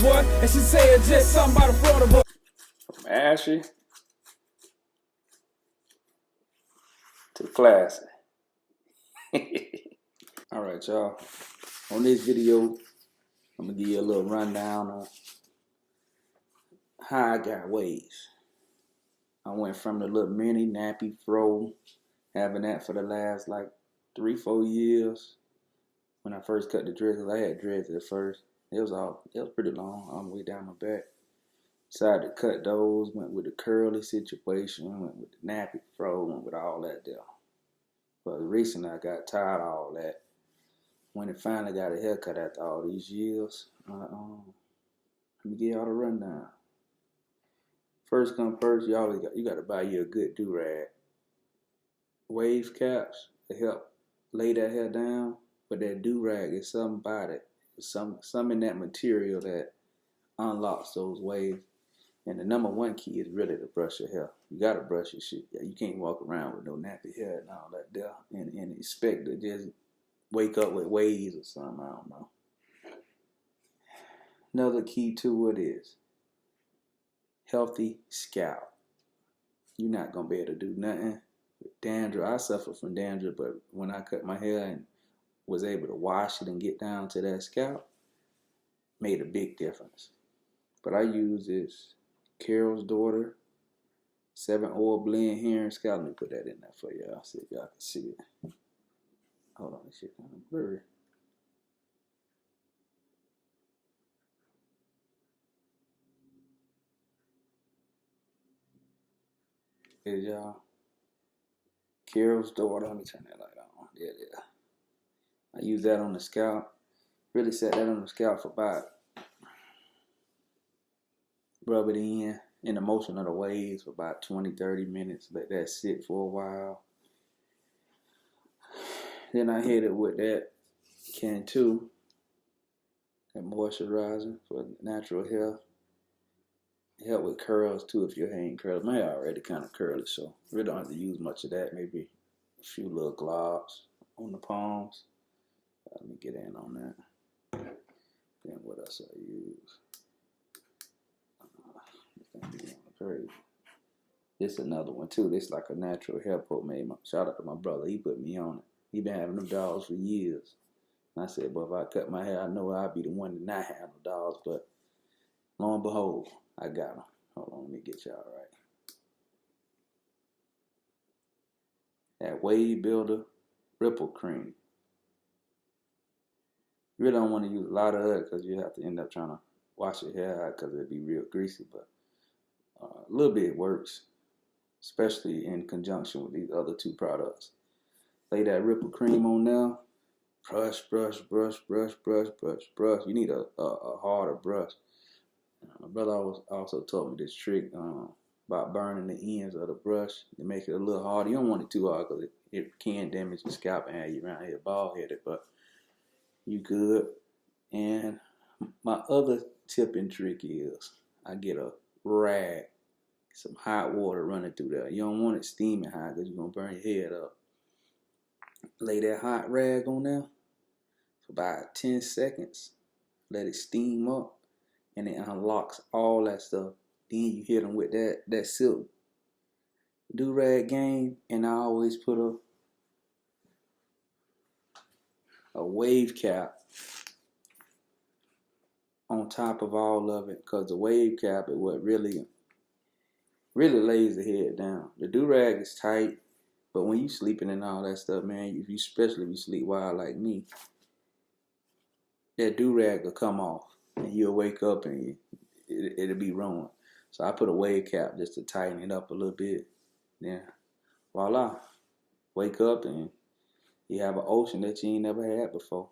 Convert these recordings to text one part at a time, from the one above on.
boy, and she say it's just something about a Florida boy. From ashy to classy. Alright, y'all. On this video, I'm gonna give you a little rundown on how I got waves. I went from the little mini nappy fro, having that for the last like 3-4 years. When I first cut the dreads, I had dreads at first. It was pretty long, all the way down my back. Decided to cut those, went with the curly situation, went with the nappy fro, went with all that there. But recently I got tired of all that. When it finally got a haircut after all these years, let me give y'all the rundown. First come first, you got to buy you a good do-rag. Wave caps to help lay that hair down, but that do-rag is something about it. Some in that material that unlocks those waves. And the number one key is really to brush your hair. You gotta brush your shit. You can't walk around with no nappy hair and all that there and expect to just wake up with waves or something. I don't know. Another key to it is healthy scalp. You're not gonna be able to do nothing with dandruff. I suffer from dandruff, but when I cut my hair and was able to wash it and get down to that scalp, made a big difference. But I use this Carol's Daughter 7 oil blend hair and scalp. Let me put that in there for y'all. See if y'all can see it. Hold on, this shit kind of blurry. Is y'all Carol's Daughter? Let me turn that light on. Yeah. I use that on the scalp. Really set that on the scalp for about, rub it in the motion of the waves for about 20-30 minutes. Let that sit for a while. Then I hit it with that Cantu, that moisturizer for natural hair. It help with curls too if your hair ain't curly. My hair already kind of curly, so really don't have to use much of that. Maybe a few little globs on the palms. Let me get in on that. Then what else I use? This another one too. This like a natural hair pomade. Shout out to my brother. He put me on it. He been having them dogs for years. And I said, but if I cut my hair, I know I'll be the one to not have no dogs. But lo and behold, I got them. Hold on, let me get y'all right. That Wave Builder Ripple Cream. You really don't want to use a lot of it because you have to end up trying to wash your hair out because it'd be real greasy. But a little bit works, especially in conjunction with these other two products. Lay that Ripple Cream on there. Brush. You need a harder brush. My brother also taught me this trick about burning the ends of the brush to make it a little harder. You don't want it too hard because it can damage your scalp and have you around here bald headed, but you good. And my other tip and trick is I get a rag, some hot water running through there. You don't want it steaming hot because you're going to burn your head up. Lay that hot rag on there for about 10 seconds. Let it steam up and it unlocks all that stuff. Then you hit them with that silk do-rag game, and I always put a wave cap on top of all of it, because the wave cap is what really lays the head down. The do-rag is tight, but when you sleeping and all that stuff, man, especially if you sleep wild like me, that do-rag will come off and you'll wake up and it'll be ruined. So I put a wave cap just to tighten it up a little bit. Then voila, wake up and you have an ocean that you ain't never had before.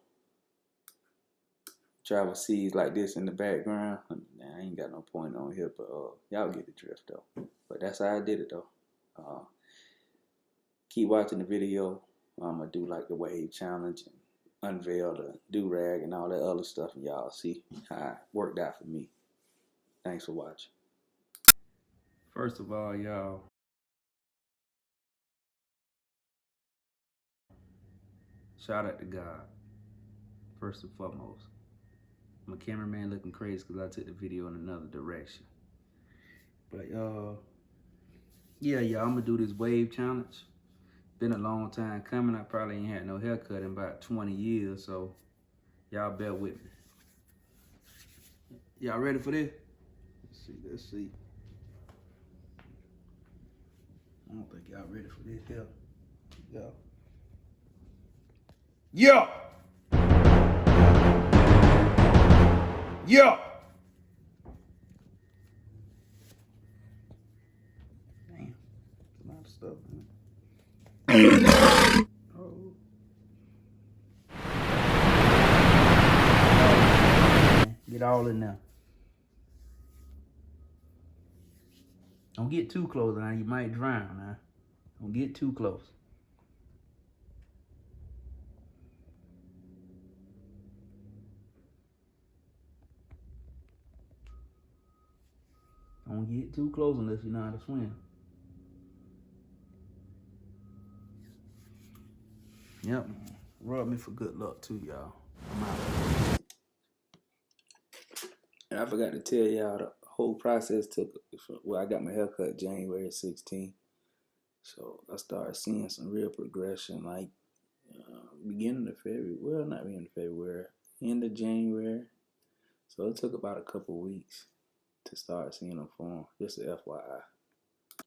Travel seas like this in the background. I ain't got no point on here, but y'all get the drift though. But that's how I did it though. Keep watching the video. I'm gonna do like the wave challenge and unveil the do-rag and all that other stuff, and y'all see how it worked out for me. Thanks for watching. First of all, y'all, shout out to God, first and foremost. I'm gonna cameraman looking crazy because I took the video in another direction. But yeah, y'all, I'm gonna do this wave challenge. Been a long time coming. I probably ain't had no haircut in about 20 years, so y'all bear with me. Y'all ready for this? Let's see. I don't think y'all ready for this here. Yeah. Yeah. Damn, a lot of stuff, man. Oh. Get all in there. Don't get too close now, you might drown now. Don't get too close. Don't get too close unless you know how to swim. Yep. Rub me for good luck too, y'all. I'm out. And I forgot to tell y'all the whole process took, well, I got my haircut January 16th. So I started seeing some real progression like beginning of February. Well, not beginning of February, end of January. So it took about a couple weeks to start seeing them form. Just a FYI.